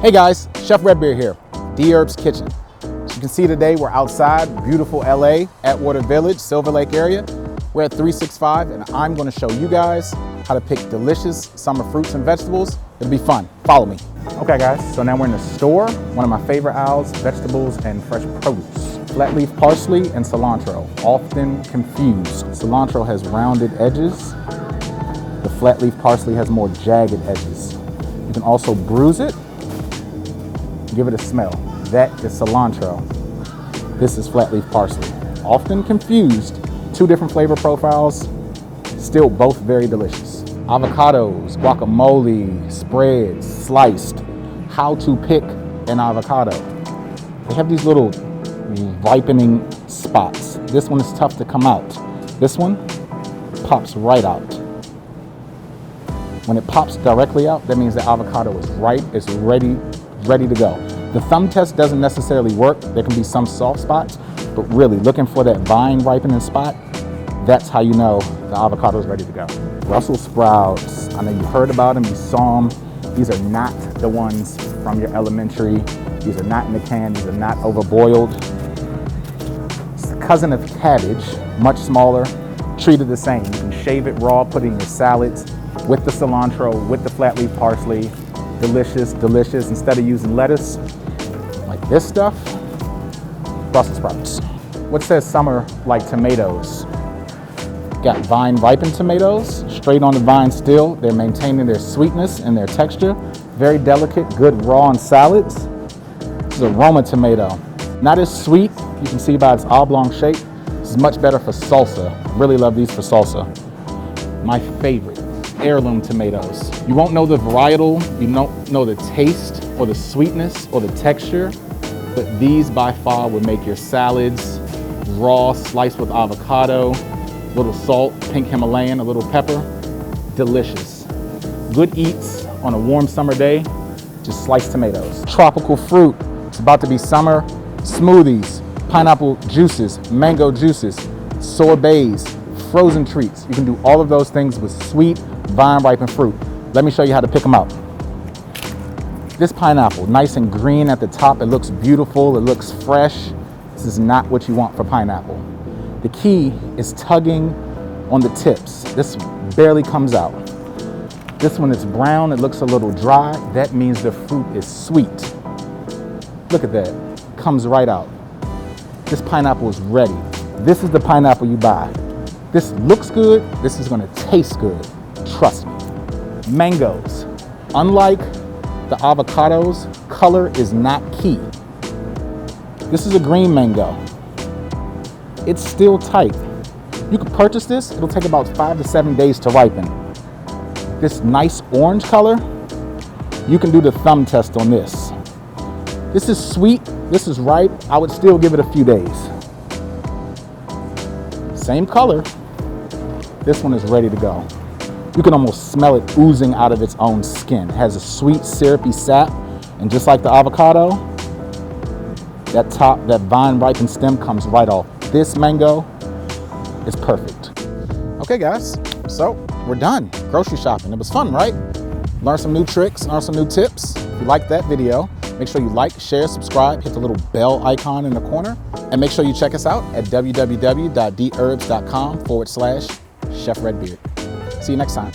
Hey guys, Chef Redbeard here, Dherbs Kitchen. As you can see today, we're outside beautiful LA, Atwater Village, Silver Lake area. We're at 365 and I'm gonna show you guys how to pick delicious summer fruits and vegetables. It'll be fun, follow me. Okay guys, so now we're in the store. One of my favorite aisles, vegetables and fresh produce. Flat leaf parsley and cilantro, often confused. Cilantro has rounded edges. The flat leaf parsley has more jagged edges. You can also bruise it. Give it a smell. That is cilantro. This is flat leaf parsley. Often confused, two different flavor profiles, still both very delicious. Avocados, guacamole, spreads, sliced. How to pick an avocado. They have these little ripening spots. This one is tough to come out. This one pops right out. When it pops directly out, that means the avocado is ripe, it's ready to go. The thumb test doesn't necessarily work. There can be some soft spots, but really looking for that vine ripening spot, that's how you know the avocado is ready to go. Brussel sprouts, I know you heard about them, you saw them. These are not the ones from your elementary. These are not in the can, these are not overboiled. It's the cousin of cabbage, much smaller, treated the same. You can shave it raw, put it in your salads with the cilantro, with the flat leaf parsley. Delicious, delicious. Instead of using lettuce, like this stuff, Brussel sprouts. What says summer like tomatoes? Got vine ripened tomatoes, straight on the vine still. They're maintaining their sweetness and their texture. Very delicate, good raw on salads. This is a Roma tomato. Not as sweet, you can see by its oblong shape. This is much better for salsa. Really love these for salsa. My favorite, heirloom tomatoes. You won't know the varietal, you don't know the taste or the sweetness or the texture, but these by far would make your salads raw, sliced with avocado, a little salt, pink Himalayan, a little pepper, delicious. Good eats on a warm summer day, just sliced tomatoes. Tropical fruit, it's about to be summer, smoothies, pineapple juices, mango juices, sorbets, frozen treats. You can do all of those things with sweet, vine-ripened fruit. Let me show you how to pick them out. This pineapple, nice and green at the top. It looks beautiful, it looks fresh. This is not what you want for pineapple. The key is tugging on the tips. This barely comes out. This one is brown, it looks a little dry. That means the fruit is sweet. Look at that, comes right out. This pineapple is ready. This is the pineapple you buy. This looks good, this is gonna taste good, trust me. Mangoes, unlike the avocados, color is not key. This is a green mango. It's still tight. You can purchase this, it'll take about 5 to 7 days to ripen. This nice orange color, you can do the thumb test on this. This is sweet, this is ripe, I would still give it a few days. Same color, this one is ready to go. You can almost smell it oozing out of its own skin. It has a sweet, syrupy sap, and just like the avocado, that top, that vine-ripened stem comes right off. This mango is perfect. Okay guys, so we're done grocery shopping. It was fun, right? Learn some new tricks, learn some new tips. If you liked that video, make sure you like, share, subscribe, hit the little bell icon in the corner, and make sure you check us out at www.dherbs.com/Chef Redbeard. See you next time.